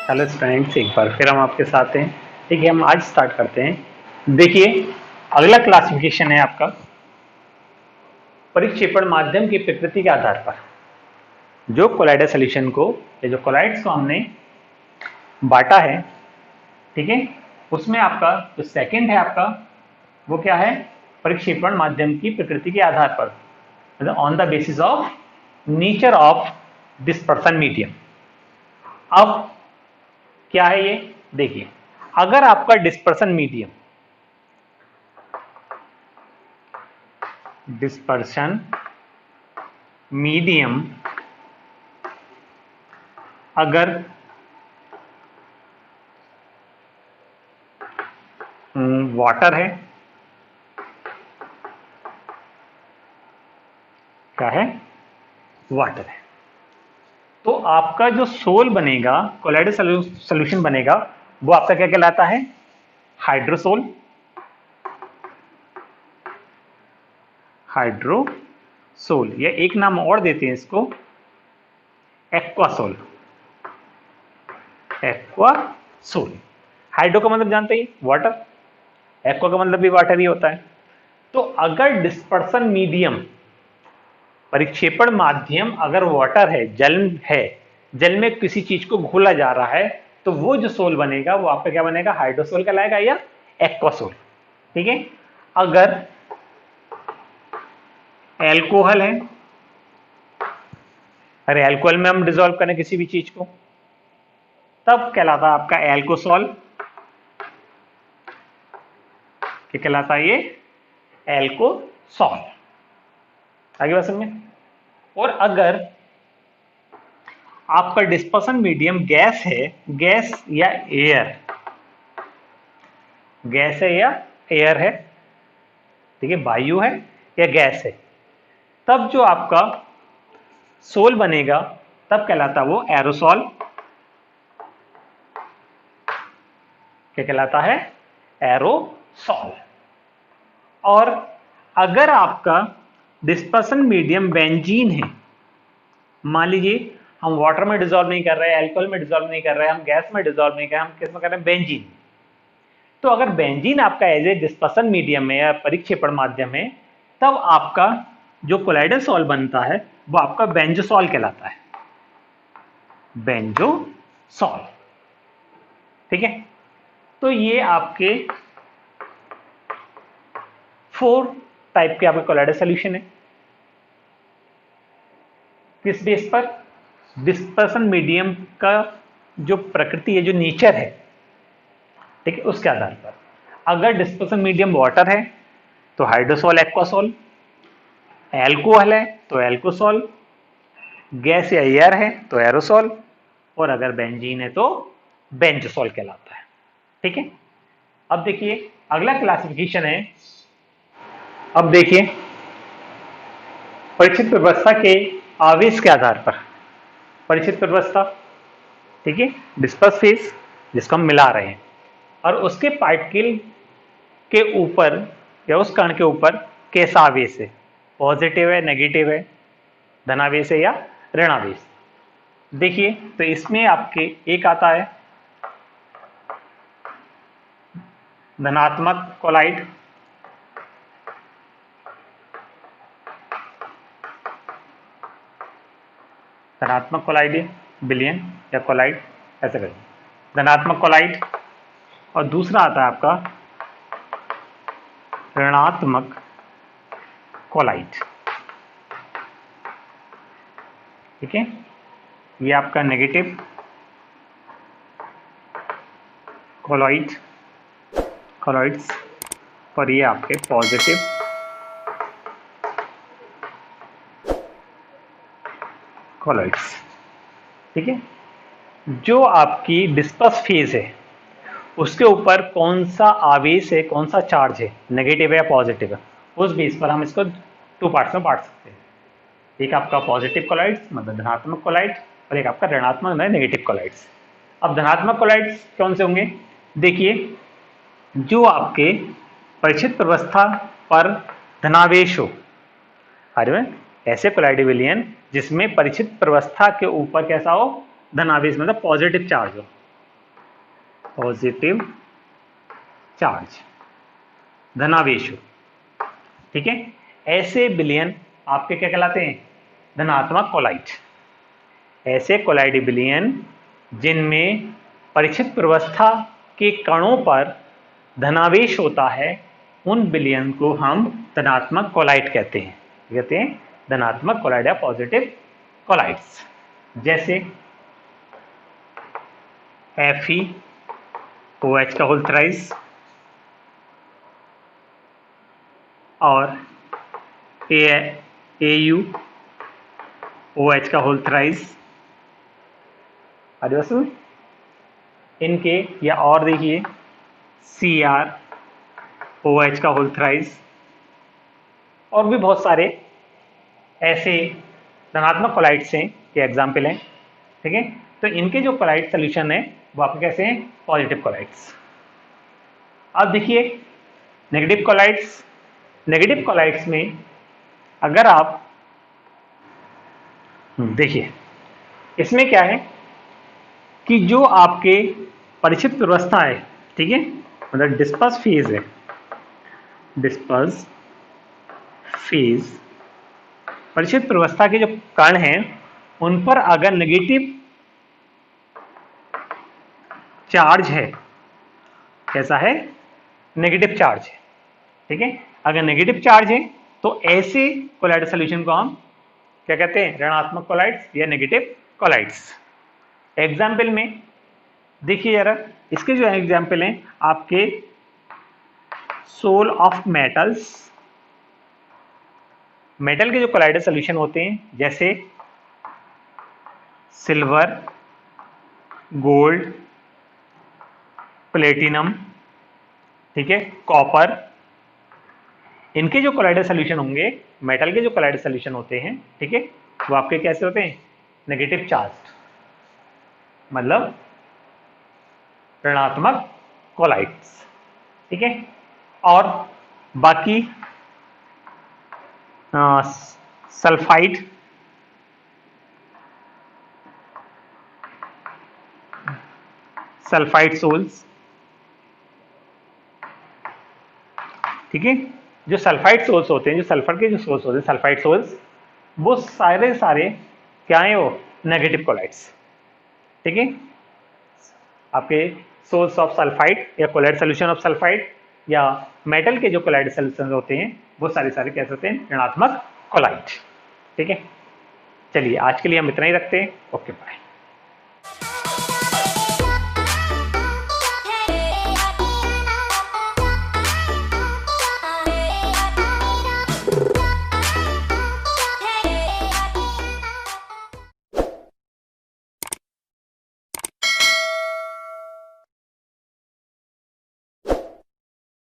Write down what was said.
Hello students, एक बार फिर हम आपके साथ हैं। ठीक है, हम आज स्टार्ट करते हैं। देखिए, अगला क्लासिफिकेशन है आपका परिक्षेपण माध्यम की प्रकृति के आधार पर। जो कोलाइडल सॉल्यूशन को या जो कोलाइड्स को हमने बांटा है, ठीक है, उसमें आपका जो सेकंड है आपका वो क्या है? परिक्षेपण माध्यम की प्रकृति के आधार पर, मतलब on the basis of nature of dispersion medium. अब क्या है ये? देखिए, अगर आपका डिस्पर्सन मीडियम अगर वाटर है, क्या है? वाटर है, तो आपका जो सोल बनेगा, कोलाइडल सॉल्यूशन बनेगा, वो आपका क्या कहलाता है? हाइड्रोसोल। हाइड्रोसोल, या एक नाम और देते हैं इसको, एक्वासोल। एक्वासोल। हाइड्रो का मतलब जानते ही, वाटर। एक्वा का मतलब भी वाटर ही होता है। तो अगर डिस्पर्सन मीडियम, परिक्षेपण माध्यम अगर वाटर है, जल है, जल में किसी चीज को घोला जा रहा है, तो वो जो सोल बनेगा वो आपका क्या बनेगा? हाइड्रोसोल कहलाएगा या एक्वासोल। ठीक है। अगर एल्कोहल है, अरे एल्कोहल में हम डिसॉल्व करें किसी भी चीज को, तब कहलाता है आपका एल्कोसॉल। क्या कहलाता है ये? एल्कोसॉल। आगे बात समझ में? और अगर आपका डिस्पर्सन मीडियम गैस है, गैस या एयर, गैस है या एयर है, ठीक है, वायु है या गैस है, तब जो आपका सोल बनेगा तब कहलाता वो एरोसॉल। क्या कहलाता है? एरोसॉल। और अगर आपका डिस्पर्सन मीडियम बेंजीन है, मान लीजिए हम वाटर में डिसॉल्व नहीं कर रहे हैं, एल्कोहल में डिसॉल्व नहीं कर रहे हैं, हम गैस में डिसॉल्व नहीं कर रहे हैं, हम किस में कर रहे हैं? बेंजीन। तो अगर बेंजीन आपका एज ए डिस्पर्सन मीडियम है या परिक्षेपण माध्यम है, तब आपका जो कोलाइडल सॉल बनता है वो आपका बेंजोसॉल कहलाता है। बेंजोसॉल। ठीक है। तो ये आपके 4 टाइप के आपके कोलाइडल सॉल्यूशन है। किस बेस पर? डिस्पर्सन मीडियम का जो प्रकृति है, जो नेचर है, ठीक है, उसके आधार पर। अगर डिस्पर्सन मीडियम वाटर है तो हाइड्रोसॉल, एक्वासॉल। एल्कोहल है तो एल्कोसॉल। गैस या एयर है तो एरोसॉल। और अगर बेंजीन है तो बेंजोसॉल कहलाता है। ठीक है। अब देखिए, अगला क्लासिफिकेशन है, अब देखिए, परिचित व्यवस्था के आवेश के आधार पर। परिचित व्यवस्था, ठीक है, डिस्पर्स फेस जिसको हम मिला रहे हैं, और उसके पार्टिकल के ऊपर या उस कण के ऊपर कैसा आवेश है? पॉजिटिव है, नेगेटिव है, धनावेश है या ऋणावेश? देखिए, तो इसमें आपके एक आता है धनात्मक कोलाइड, धनात्मक कोलाइड बिलियन या कोलाइड, ऐसे करें, धनात्मक कोलाइड। और दूसरा आता है आपका ऋणात्मक कोलाइड। ठीक है, ये आपका नेगेटिव कोलॉइड, कोलॉइड्स, और ये आपके पॉजिटिव कोलॉइड्स। ठीक है। जो आपकी डिस्पर्स फेज है उसके ऊपर कौन सा आवेश है, कौन सा चार्ज है, नेगेटिव है या पॉजिटिव है, उस बेस पर हम इसको 2 पार्ट्स में बांट सकते हैं। एक आपका पॉजिटिव कोलाइड्स मतलब धनात्मक कोलाइड, और एक आपका ऋणात्मक मतलब नेगेटिव कोलाइड्स। अब धनात्मक कोलाइड्स कौन से होंगे? देखिए, जो आपके परिचित प्रवस्था पर धनावेश हो, अरे ऐसे कोलाइड विलयन जिसमें परिचित प्रवस्था के ऊपर कैसा हो? धनावेश मतलब पॉजिटिव चार्ज हो। पॉजिटिव चार्ज, धनावेश हो, ठीक है। ऐसे विलयन आपके क्या कहलाते हैं? धनात्मक कोलाइड। ऐसे कोलाइड विलयन जिनमें परिचित प्रावस्था के कणों पर धनावेश होता है, उन विलयन को हम धनात्मक कोलाइड कहते हैं। कहते हैं धनात्मक कोलाइड या पॉजिटिव कोलाइड्स। जैसे FeOH का होल थ्राइस और AuOH का होल थ्राइस, इनके, या और देखिए CrOH का होल थ्राइस, और भी बहुत सारे ऐसे धनात्मक कोलाइड्स हैं के एग्जाम्पल हैं, ठीक है। तो इनके जो कोलाइड सोल्यूशन है वो आपके कैसे हैं? Positive colloids. अब देखिए नेगेटिव कोलाइड्स। नेगेटिव कोलाइड्स में अगर आप देखिए, इसमें क्या है कि जो आपके परिचित व्यवस्था है, ठीक है, मतलब डिस्पर्स फेज है, डिस्पर्स फेज, परिचित व्यवस्था के जो कण हैं उन पर अगर नेगेटिव चार्ज है, कैसा है? नेगेटिव चार्ज है, ठीक है। अगर नेगेटिव चार्ज है तो ऐसे कोलाइड सॉल्यूशन को हम क्या कहते हैं? ऋणात्मक कोलाइड्स या नेगेटिव कोलाइड्स। एग्जाम्पल में देखिए जरा, इसके जो एग्जाम्पल हैं आपके सोल ऑफ मेटल्स, मेटल के जो कोलाइडल सॉल्यूशन होते हैं, जैसे सिल्वर, गोल्ड, प्लेटिनम, ठीक है, कॉपर, इनके जो कोलाइडल सॉल्यूशन होंगे, मेटल के जो कोलाइडल सॉल्यूशन होते हैं, ठीक है, वो आपके कैसे होते हैं? नेगेटिव चार्ज, मतलब ऋणात्मक कोलाइड्स, ठीक है। और बाकी सल्फाइड, सल्फाइड सोल्स, ठीक है। जो सल्फाइड सोल्स होते हैं, जो सल्फर के जो सोल्स होते हैं, सल्फाइड सोल्स, वो सारे क्या है? वो नेगेटिव कोलाइड्स, ठीक है। आपके सोर्स ऑफ सल्फाइड या कोलाइड सोल्यूशन ऑफ सल्फाइड या मेटल के जो कोलाइड सोल्यूशन होते हैं वो सारे कैसे होते हैं? ऋणात्मक कोलाइड, ठीक है। चलिए आज के लिए हम इतना ही रखते हैं। Okay bye.